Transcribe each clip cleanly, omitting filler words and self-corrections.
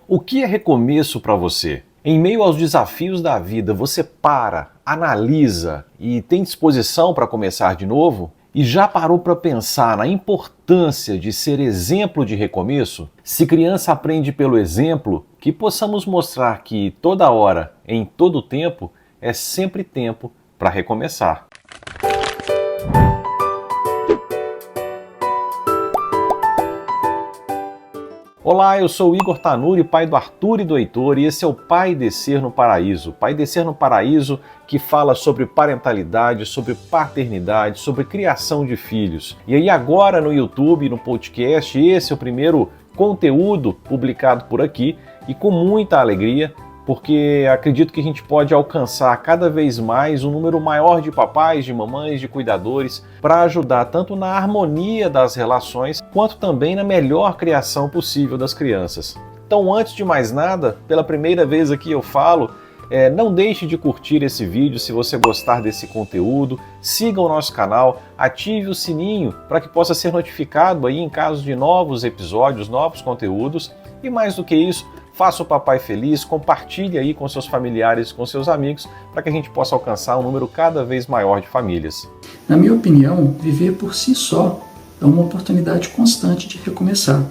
O que é recomeço para você? Em meio aos desafios da vida, você para, analisa e tem disposição para começar de novo? E já parou para pensar na importância de ser exemplo de recomeço? Se criança aprende pelo exemplo, que possamos mostrar que toda hora, em todo tempo, é sempre tempo para recomeçar. Olá, eu sou o Igor Tanuri, pai do Arthur e do Heitor, e esse é o Pai Descer no Paraíso. Pai Descer no Paraíso, que fala sobre parentalidade, sobre paternidade, sobre criação de filhos. E aí agora no YouTube, no podcast, esse é o primeiro conteúdo publicado por aqui, e com muita alegria, porque acredito que a gente pode alcançar cada vez mais um número maior de papais, de mamães, de cuidadores, para ajudar tanto na harmonia das relações, quanto também na melhor criação possível das crianças. Então, antes de mais nada, pela primeira vez aqui eu falo, não deixe de curtir esse vídeo se você gostar desse conteúdo, siga o nosso canal, ative o sininho para que possa ser notificado aí em caso de novos episódios, novos conteúdos, e mais do que isso, faça o papai feliz, compartilhe aí com seus familiares, com seus amigos, para que a gente possa alcançar um número cada vez maior de famílias. Na minha opinião, viver por si só é uma oportunidade constante de recomeçar.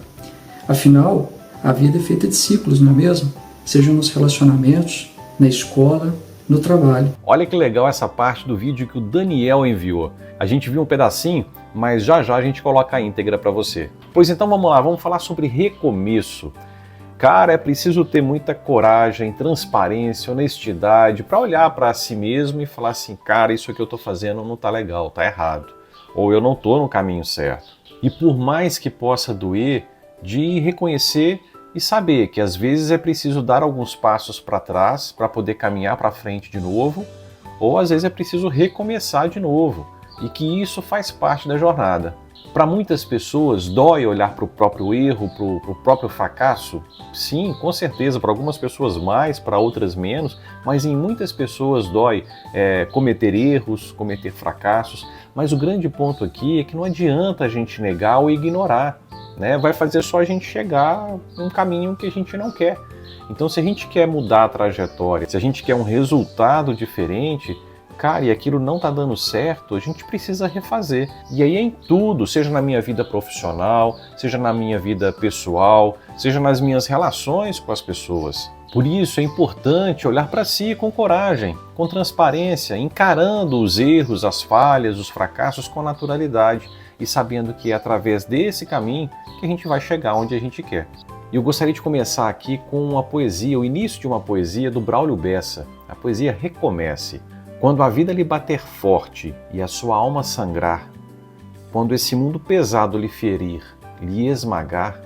Afinal, a vida é feita de ciclos, não é mesmo? Sejam nos relacionamentos, na escola, no trabalho. Olha que legal essa parte do vídeo que o Daniel enviou. A gente viu um pedacinho, mas já a gente coloca a íntegra para você. Pois então vamos lá, vamos falar sobre recomeço. Cara, é preciso ter muita coragem, transparência, honestidade para olhar para si mesmo e falar assim, cara, isso que eu estou fazendo não está legal, está errado. Ou eu não estou no caminho certo. E por mais que possa doer, de reconhecer e saber que às vezes é preciso dar alguns passos para trás para poder caminhar para frente de novo, ou às vezes é preciso recomeçar de novo, e que isso faz parte da jornada. Para muitas pessoas, dói olhar para o próprio erro, para o próprio fracasso? Sim, com certeza, para algumas pessoas mais, para outras menos, mas em muitas pessoas dói cometer erros, cometer fracassos. Mas o grande ponto aqui é que não adianta a gente negar ou ignorar, né? Vai fazer só a gente chegar num caminho que a gente não quer. Então, se a gente quer mudar a trajetória, se a gente quer um resultado diferente, cara, e aquilo não está dando certo, a gente precisa refazer. E aí é em tudo, seja na minha vida profissional, seja na minha vida pessoal, seja nas minhas relações com as pessoas. Por isso é importante olhar para si com coragem, com transparência, encarando os erros, as falhas, os fracassos com naturalidade e sabendo que é através desse caminho que a gente vai chegar onde a gente quer. E eu gostaria de começar aqui com uma poesia, o início de uma poesia do Braulio Bessa, a poesia Recomece. Quando a vida lhe bater forte e a sua alma sangrar, quando esse mundo pesado lhe ferir, lhe esmagar,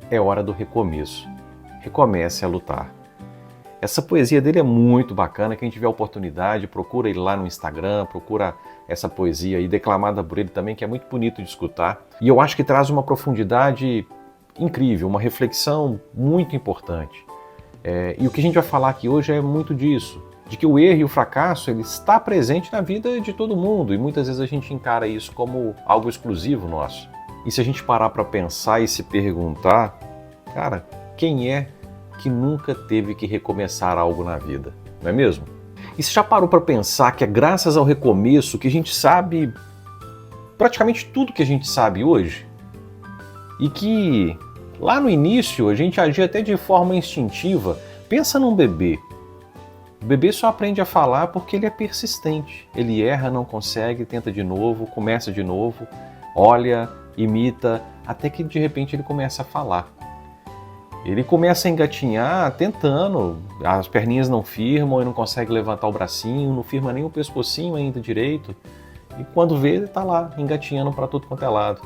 é hora do recomeço. Recomece a lutar. Essa poesia dele é muito bacana, quem tiver oportunidade, procura ele lá no Instagram, procura essa poesia aí declamada por ele também, que é muito bonito de escutar. E eu acho que traz uma profundidade incrível, uma reflexão muito importante. E o que a gente vai falar aqui hoje é muito disso. De que o erro e o fracasso ele está presente na vida de todo mundo e muitas vezes a gente encara isso como algo exclusivo nosso. E se a gente parar para pensar e se perguntar, cara, quem é que nunca teve que recomeçar algo na vida, não é mesmo? E você já parou para pensar que é graças ao recomeço que a gente sabe praticamente tudo que a gente sabe hoje? E que lá no início a gente agia até de forma instintiva. Pensa num bebê. O bebê só aprende a falar porque ele é persistente. Ele erra, não consegue, tenta de novo, começa de novo, olha, imita, até que de repente ele começa a falar. Ele começa a engatinhar tentando, as perninhas não firmam, ele não consegue levantar o bracinho, não firma nem o pescocinho ainda direito. E quando vê, ele está lá, engatinhando para tudo quanto é lado.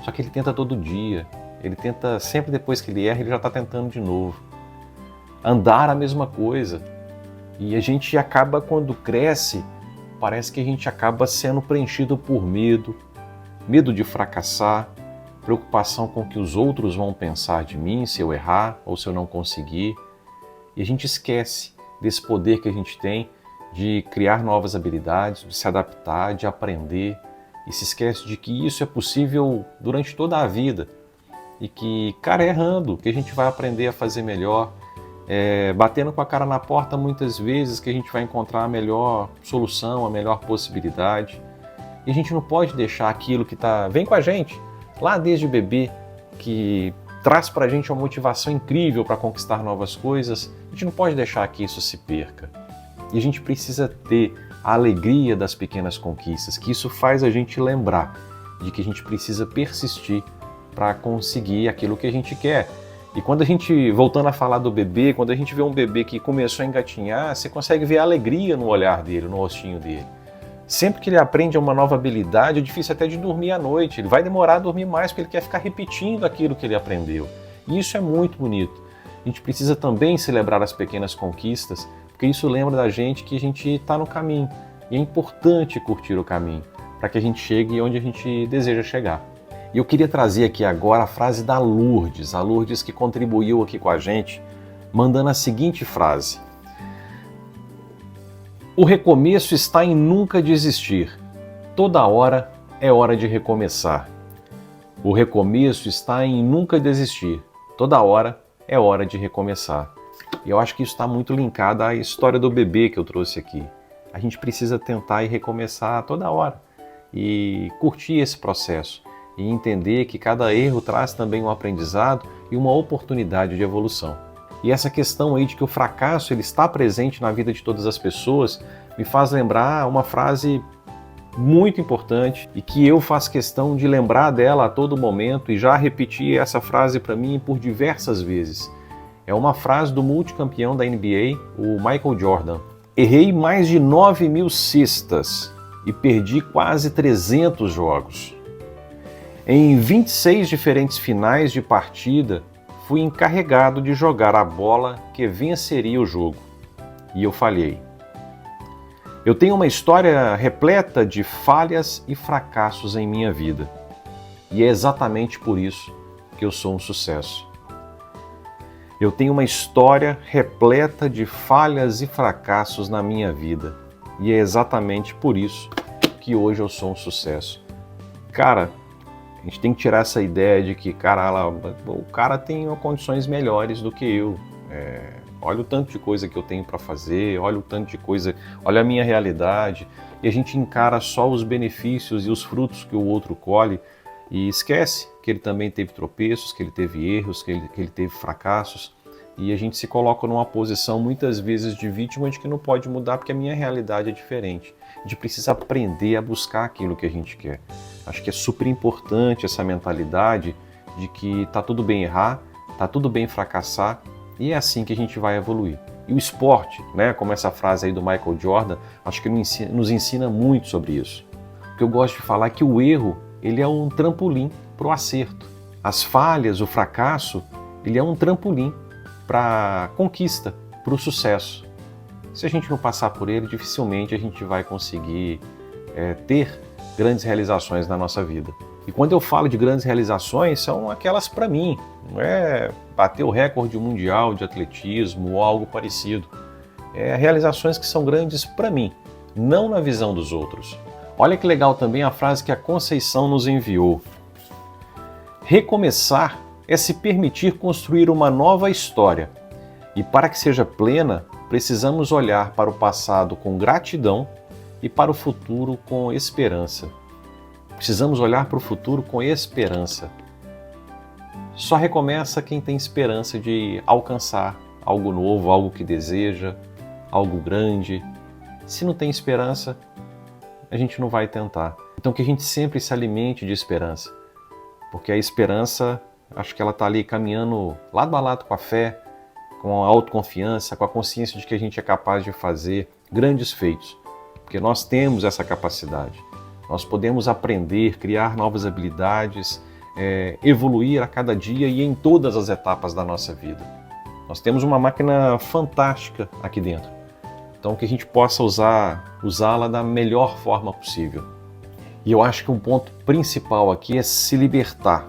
Só que ele tenta todo dia, ele tenta sempre depois que ele erra, ele já está tentando de novo. Andar a mesma coisa. E a gente acaba, quando cresce, parece que a gente acaba sendo preenchido por medo, medo de fracassar, preocupação com o que os outros vão pensar de mim se eu errar ou se eu não conseguir. E a gente esquece desse poder que a gente tem de criar novas habilidades, de se adaptar, de aprender, e se esquece de que isso é possível durante toda a vida. e que, cara, errando, que a gente vai aprender a fazer melhor, batendo com a cara na porta muitas vezes que a gente vai encontrar a melhor solução, a melhor possibilidade. E a gente não pode deixar aquilo que vem com a gente, lá desde bebê, que traz pra gente uma motivação incrível para conquistar novas coisas. A gente não pode deixar que isso se perca. E a gente precisa ter a alegria das pequenas conquistas, que isso faz a gente lembrar de que a gente precisa persistir para conseguir aquilo que a gente quer. E quando a gente, voltando a falar do bebê, quando a gente vê um bebê que começou a engatinhar, você consegue ver a alegria no olhar dele, no rostinho dele. Sempre que ele aprende uma nova habilidade, é difícil até de dormir à noite. Ele vai demorar a dormir mais porque ele quer ficar repetindo aquilo que ele aprendeu. E isso é muito bonito. A gente precisa também celebrar as pequenas conquistas, porque isso lembra da gente que a gente está no caminho. E é importante curtir o caminho, para que a gente chegue onde a gente deseja chegar. E eu queria trazer aqui agora a frase da Lourdes, a Lourdes que contribuiu aqui com a gente, mandando a seguinte frase: o recomeço está em nunca desistir. Toda hora é hora de recomeçar. O recomeço está em nunca desistir. Toda hora é hora de recomeçar. E eu acho que isso está muito linkado à história do bebê que eu trouxe aqui. A gente precisa tentar e recomeçar toda hora e curtir esse processo e entender que cada erro traz também um aprendizado e uma oportunidade de evolução. E essa questão aí de que o fracasso ele está presente na vida de todas as pessoas me faz lembrar uma frase muito importante e que eu faço questão de lembrar dela a todo momento e já repeti essa frase para mim por diversas vezes. É uma frase do multicampeão da NBA, o Michael Jordan. Errei mais de 9.000 cestas e perdi quase 300 jogos. Em 26 diferentes finais de partida, fui encarregado de jogar a bola que venceria o jogo. E eu falhei. Eu tenho uma história repleta de falhas e fracassos em minha vida. E é exatamente por isso que eu sou um sucesso. Eu tenho uma história repleta de falhas e fracassos na minha vida. E é exatamente por isso que hoje eu sou um sucesso. Cara, a gente tem que tirar essa ideia de que, o cara tem condições melhores do que eu. Olha o tanto de coisa que eu tenho para fazer, olha o tanto de coisa, olha a minha realidade. E a gente encara só os benefícios e os frutos que o outro colhe e esquece que ele também teve tropeços, que ele teve erros, que ele teve fracassos. E a gente se coloca numa posição muitas vezes de vítima de que não pode mudar porque a minha realidade é diferente. A gente precisa aprender a buscar aquilo que a gente quer. Acho que é super importante essa mentalidade de que tá tudo bem errar, tá tudo bem fracassar e é assim que a gente vai evoluir. E o esporte, né, como essa frase aí do Michael Jordan, acho que nos ensina muito sobre isso. O que eu gosto de falar é que o erro, ele é um trampolim para o acerto. As falhas, o fracasso, ele é um trampolim para a conquista, para o sucesso. Se a gente não passar por ele, dificilmente a gente vai conseguir ter grandes realizações na nossa vida. E quando eu falo de grandes realizações, são aquelas para mim, não é bater o recorde mundial de atletismo ou algo parecido. Realizações que são grandes para mim, não na visão dos outros. Olha que legal também a frase que a Conceição nos enviou. Recomeçar é se permitir construir uma nova história. E para que seja plena, precisamos olhar para o passado com gratidão e para o futuro com esperança. Precisamos olhar para o futuro com esperança. Só recomeça quem tem esperança de alcançar algo novo, algo que deseja, algo grande. Se não tem esperança, a gente não vai tentar. Então que a gente sempre se alimente de esperança, porque a esperança, acho que ela está ali caminhando lado a lado com a fé, com a autoconfiança, com a consciência de que a gente é capaz de fazer grandes feitos, porque nós temos essa capacidade. Nós podemos aprender, criar novas habilidades, evoluir a cada dia e em todas as etapas da nossa vida. Nós temos uma máquina fantástica aqui dentro. Então que a gente possa usá-la da melhor forma possível. E eu acho que um ponto principal aqui é se libertar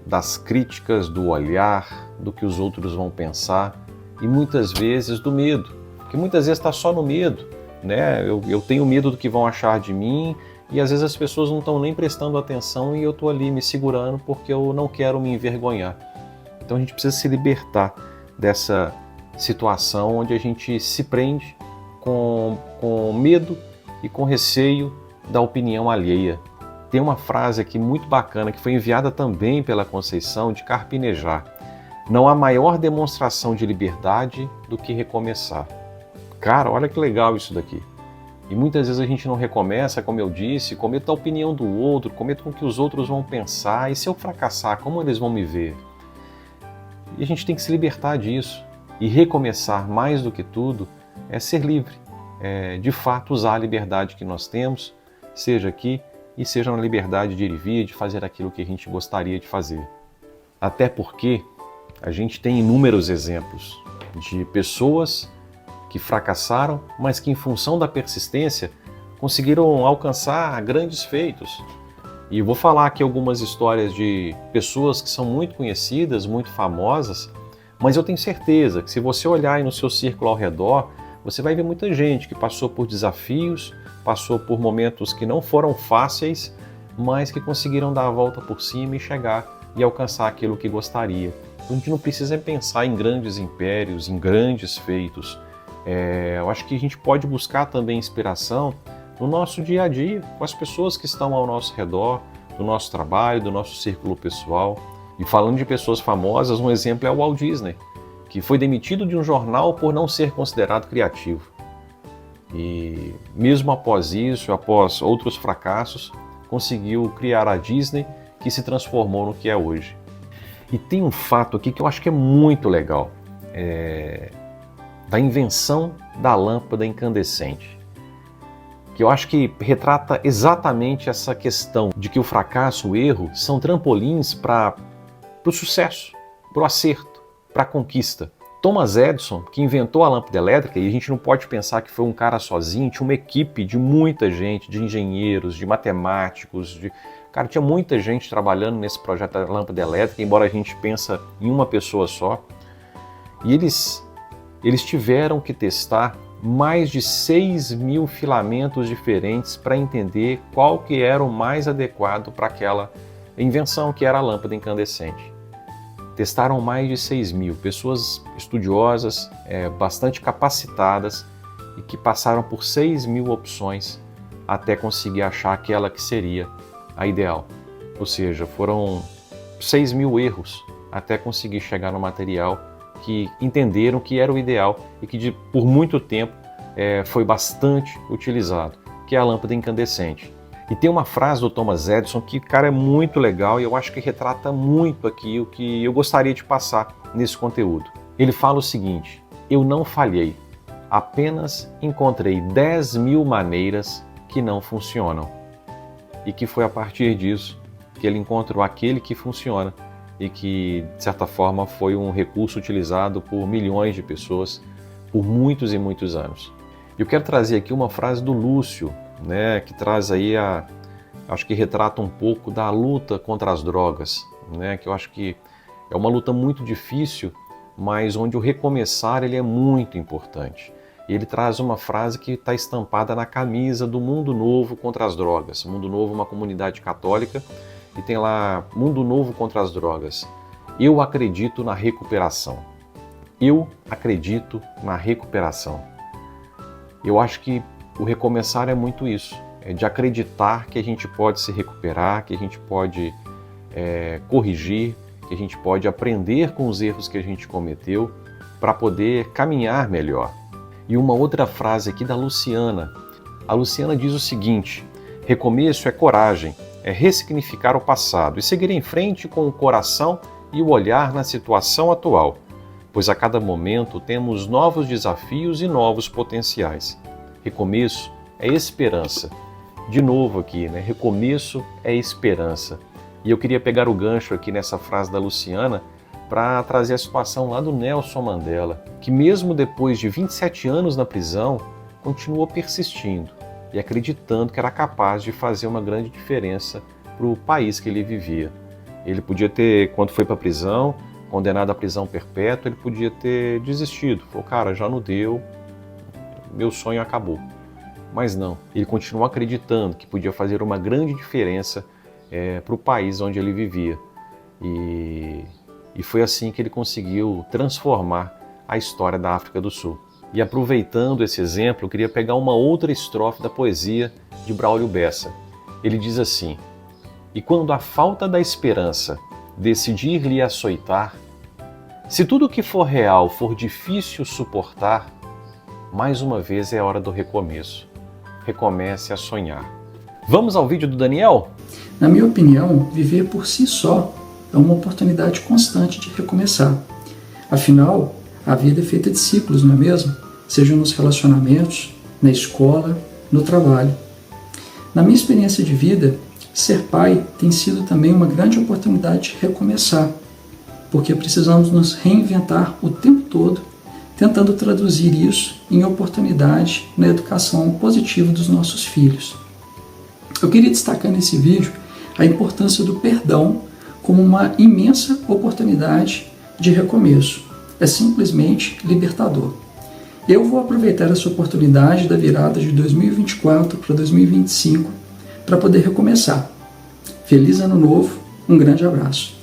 das críticas, do olhar, do que os outros vão pensar e muitas vezes do medo, porque muitas vezes está só no medo, né? Eu tenho medo do que vão achar de mim e às vezes as pessoas não estão nem prestando atenção e eu estou ali me segurando porque eu não quero me envergonhar. Então a gente precisa se libertar dessa situação onde a gente se prende com medo e com receio da opinião alheia. Tem uma frase aqui muito bacana que foi enviada também pela Conceição de Carpinejar. Não há maior demonstração de liberdade do que recomeçar. Cara, olha que legal isso daqui. E muitas vezes a gente não recomeça, como eu disse, com medo da opinião do outro, com medo com o que os outros vão pensar, e se eu fracassar, como eles vão me ver? E a gente tem que se libertar disso. E recomeçar, mais do que tudo, é ser livre. É, de fato, usar a liberdade que nós temos, seja aqui, e seja na liberdade de ir e vir, de fazer aquilo que a gente gostaria de fazer. Até porque a gente tem inúmeros exemplos de pessoas que fracassaram, mas que em função da persistência conseguiram alcançar grandes feitos. E eu vou falar aqui algumas histórias de pessoas que são muito conhecidas, muito famosas, mas eu tenho certeza que se você olhar aí no seu círculo ao redor, você vai ver muita gente que passou por desafios, passou por momentos que não foram fáceis, mas que conseguiram dar a volta por cima e chegar e alcançar aquilo que gostaria. Então, a gente não precisa pensar em grandes impérios, em grandes feitos. Eu acho que a gente pode buscar também inspiração no nosso dia a dia, com as pessoas que estão ao nosso redor, do nosso trabalho, do nosso círculo pessoal. E falando de pessoas famosas, um exemplo é o Walt Disney, que foi demitido de um jornal por não ser considerado criativo. E mesmo após isso, após outros fracassos, conseguiu criar a Disney, que se transformou no que é hoje. E tem um fato aqui que eu acho que é muito legal. Da invenção da lâmpada incandescente, que eu acho que retrata exatamente essa questão de que o fracasso, o erro, são trampolins para o sucesso, para o acerto, para a conquista. Thomas Edison, que inventou a lâmpada elétrica, e a gente não pode pensar que foi um cara sozinho, tinha uma equipe de muita gente, de engenheiros, de matemáticos, Cara, tinha muita gente trabalhando nesse projeto da lâmpada elétrica, embora a gente pense em uma pessoa só. E eles tiveram que testar mais de 6.000 filamentos diferentes para entender qual que era o mais adequado para aquela invenção que era a lâmpada incandescente. Testaram mais de 6.000 pessoas estudiosas, bastante capacitadas e que passaram por 6.000 opções até conseguir achar aquela que seria a ideal. Ou seja, foram 6.000 erros até conseguir chegar no material que entenderam que era o ideal e que por muito tempo foi bastante utilizado, que é a lâmpada incandescente. E tem uma frase do Thomas Edison que, cara, é muito legal e eu acho que retrata muito aqui o que eu gostaria de passar nesse conteúdo. Ele fala o seguinte: eu não falhei, apenas encontrei 10.000 maneiras que não funcionam. E que foi a partir disso que ele encontrou aquele que funciona e que, de certa forma, foi um recurso utilizado por milhões de pessoas por muitos e muitos anos. Eu quero trazer aqui uma frase do Lúcio, que traz aí acho que retrata um pouco da luta contra as drogas, que eu acho que é uma luta muito difícil, mas onde o recomeçar ele é muito importante. E ele traz uma frase que está estampada na camisa do Mundo Novo contra as Drogas. Mundo Novo é uma comunidade católica e tem lá Mundo Novo contra as Drogas. Eu acredito na recuperação. Eu acredito na recuperação. Eu acho que o recomeçar é muito isso, é de acreditar que a gente pode se recuperar, que a gente pode corrigir, que a gente pode aprender com os erros que a gente cometeu para poder caminhar melhor. E uma outra frase aqui da Luciana. A Luciana diz o seguinte: recomeço é coragem, é ressignificar o passado e seguir em frente com o coração e o olhar na situação atual, pois a cada momento temos novos desafios e novos potenciais. Recomeço é esperança. De novo aqui, recomeço é esperança. E eu queria pegar o gancho aqui nessa frase da Luciana para trazer a situação lá do Nelson Mandela, que mesmo depois de 27 anos na prisão, continuou persistindo e acreditando que era capaz de fazer uma grande diferença para o país que ele vivia. Ele podia ter, quando foi para a prisão, condenado à prisão perpétua, ele podia ter desistido. Falou, cara, já não deu, meu sonho acabou. Mas não, ele continuou acreditando que podia fazer uma grande diferença para o país onde ele vivia. E foi assim que ele conseguiu transformar a história da África do Sul. E aproveitando esse exemplo, eu queria pegar uma outra estrofe da poesia de Braulio Bessa. Ele diz assim: "E quando a falta da esperança decidir lhe açoitar, se tudo que for real for difícil suportar, mais uma vez é hora do recomeço. Recomece a sonhar." Vamos ao vídeo do Daniel? Na minha opinião, viver por si só é uma oportunidade constante de recomeçar. Afinal, a vida é feita de ciclos, não é mesmo? Seja nos relacionamentos, na escola, no trabalho. Na minha experiência de vida, ser pai tem sido também uma grande oportunidade de recomeçar, porque precisamos nos reinventar o tempo todo, tentando traduzir isso em oportunidade na educação positiva dos nossos filhos. Eu queria destacar nesse vídeo a importância do perdão como uma imensa oportunidade de recomeço. É simplesmente libertador. Eu vou aproveitar essa oportunidade da virada de 2024 para 2025 para poder recomeçar. Feliz Ano Novo, um grande abraço.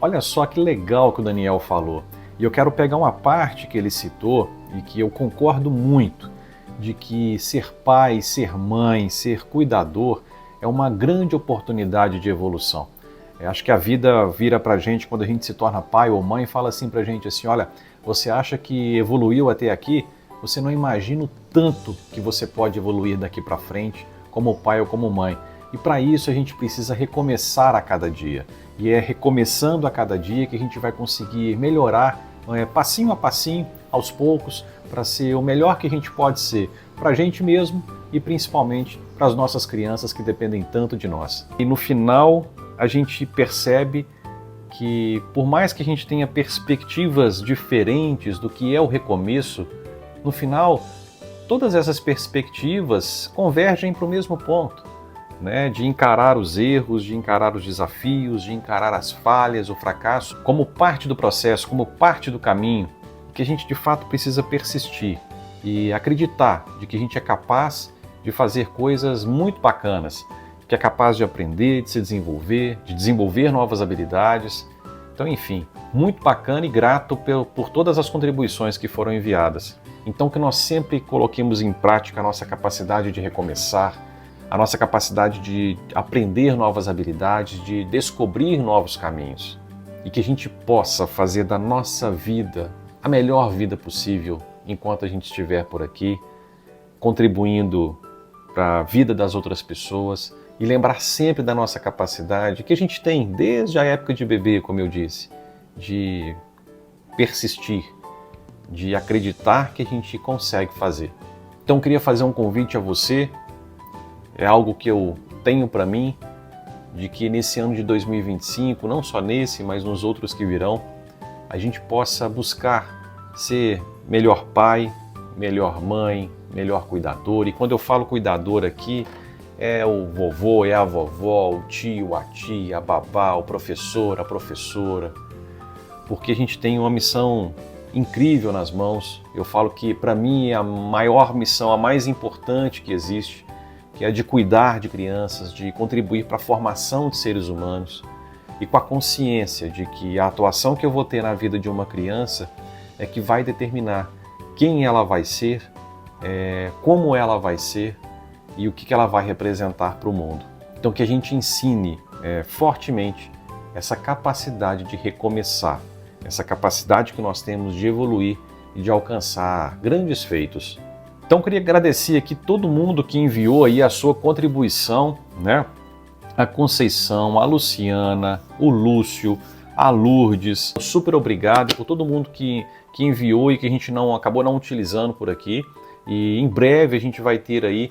Olha só que legal que o Daniel falou. E eu quero pegar uma parte que ele citou e que eu concordo muito, de que ser pai, ser mãe, ser cuidador é uma grande oportunidade de evolução. Eu acho que a vida vira pra gente quando a gente se torna pai ou mãe e fala assim pra gente assim: olha, você acha que evoluiu até aqui? Você não imagina o tanto que você pode evoluir daqui pra frente como pai ou como mãe. E para isso a gente precisa recomeçar a cada dia. E é recomeçando a cada dia que a gente vai conseguir melhorar passinho a passinho, aos poucos, para ser o melhor que a gente pode ser para a gente mesmo e principalmente para as nossas crianças que dependem tanto de nós. E no final a gente percebe que por mais que a gente tenha perspectivas diferentes do que é o recomeço, no final todas essas perspectivas convergem para o mesmo ponto, né? De encarar os erros, de encarar os desafios, de encarar as falhas, o fracasso como parte do processo, como parte do caminho, que a gente de fato precisa persistir e acreditar de que a gente é capaz de fazer coisas muito bacanas, que é capaz de aprender, de se desenvolver, de desenvolver novas habilidades. Então, enfim, muito bacana e grato por todas as contribuições que foram enviadas. Então, que nós sempre coloquemos em prática a nossa capacidade de recomeçar, a nossa capacidade de aprender novas habilidades, de descobrir novos caminhos. E que a gente possa fazer da nossa vida a melhor vida possível enquanto a gente estiver por aqui, contribuindo para a vida das outras pessoas e lembrar sempre da nossa capacidade que a gente tem desde a época de bebê, como eu disse, de persistir, de acreditar que a gente consegue fazer. Então, eu queria fazer um convite a você. É algo que eu tenho para mim, de que nesse ano de 2025, não só nesse, mas nos outros que virão, a gente possa buscar ser melhor pai, melhor mãe, melhor cuidador. E quando eu falo cuidador aqui, é o vovô, é a vovó, o tio, a tia, a babá, o professor, a professora. Porque a gente tem uma missão incrível nas mãos. Eu falo que para mim é a maior missão, a mais importante que existe, que é a de cuidar de crianças, de contribuir para a formação de seres humanos e com a consciência de que a atuação que eu vou ter na vida de uma criança é que vai determinar quem ela vai ser, como ela vai ser e o que ela vai representar para o mundo. Então que a gente ensine fortemente essa capacidade de recomeçar, essa capacidade que nós temos de evoluir e de alcançar grandes feitos. Então, eu queria agradecer aqui todo mundo que enviou aí a sua contribuição, né? A Conceição, a Luciana, o Lúcio, a Lourdes. Super obrigado por todo mundo que enviou e que a gente acabou não utilizando por aqui. E em breve a gente vai ter aí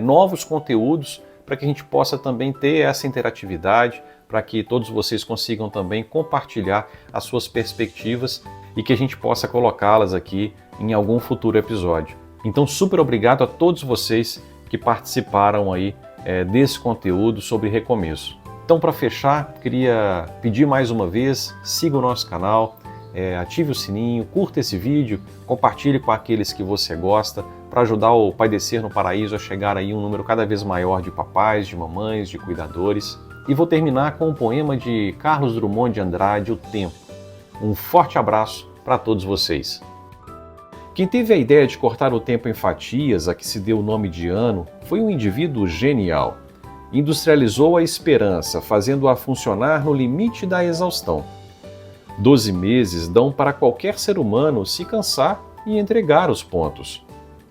novos conteúdos para que a gente possa também ter essa interatividade, para que todos vocês consigam também compartilhar as suas perspectivas e que a gente possa colocá-las aqui em algum futuro episódio. Então, super obrigado a todos vocês que participaram aí desse conteúdo sobre recomeço. Então, para fechar, queria pedir mais uma vez, siga o nosso canal, ative o sininho, curta esse vídeo, compartilhe com aqueles que você gosta, para ajudar o Pai Descer no Paraíso a chegar aí um número cada vez maior de papais, de mamães, de cuidadores. E vou terminar com um poema de Carlos Drummond de Andrade, O Tempo. Um forte abraço para todos vocês. Quem teve a ideia de cortar o tempo em fatias, a que se deu o nome de ano, foi um indivíduo genial. Industrializou a esperança, fazendo-a funcionar no limite da exaustão. 12 meses dão para qualquer ser humano se cansar e entregar os pontos.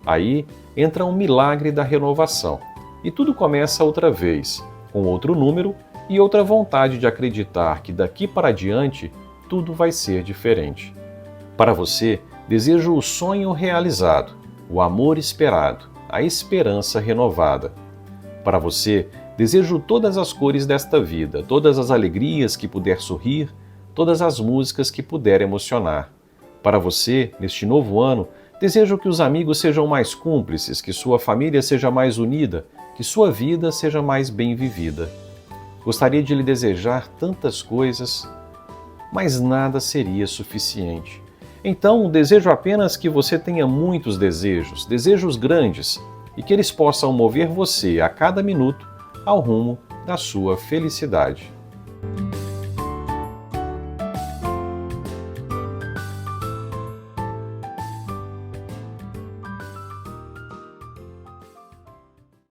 Aí entra um milagre da renovação, e tudo começa outra vez, com outro número e outra vontade de acreditar que daqui para diante tudo vai ser diferente. Para você, desejo o sonho realizado, o amor esperado, a esperança renovada. Para você, desejo todas as cores desta vida, todas as alegrias que puder sorrir, todas as músicas que puder emocionar. Para você, neste novo ano, desejo que os amigos sejam mais cúmplices, que sua família seja mais unida, que sua vida seja mais bem vivida. Gostaria de lhe desejar tantas coisas, mas nada seria suficiente. Então, desejo apenas que você tenha muitos desejos, desejos grandes, e que eles possam mover você a cada minuto ao rumo da sua felicidade.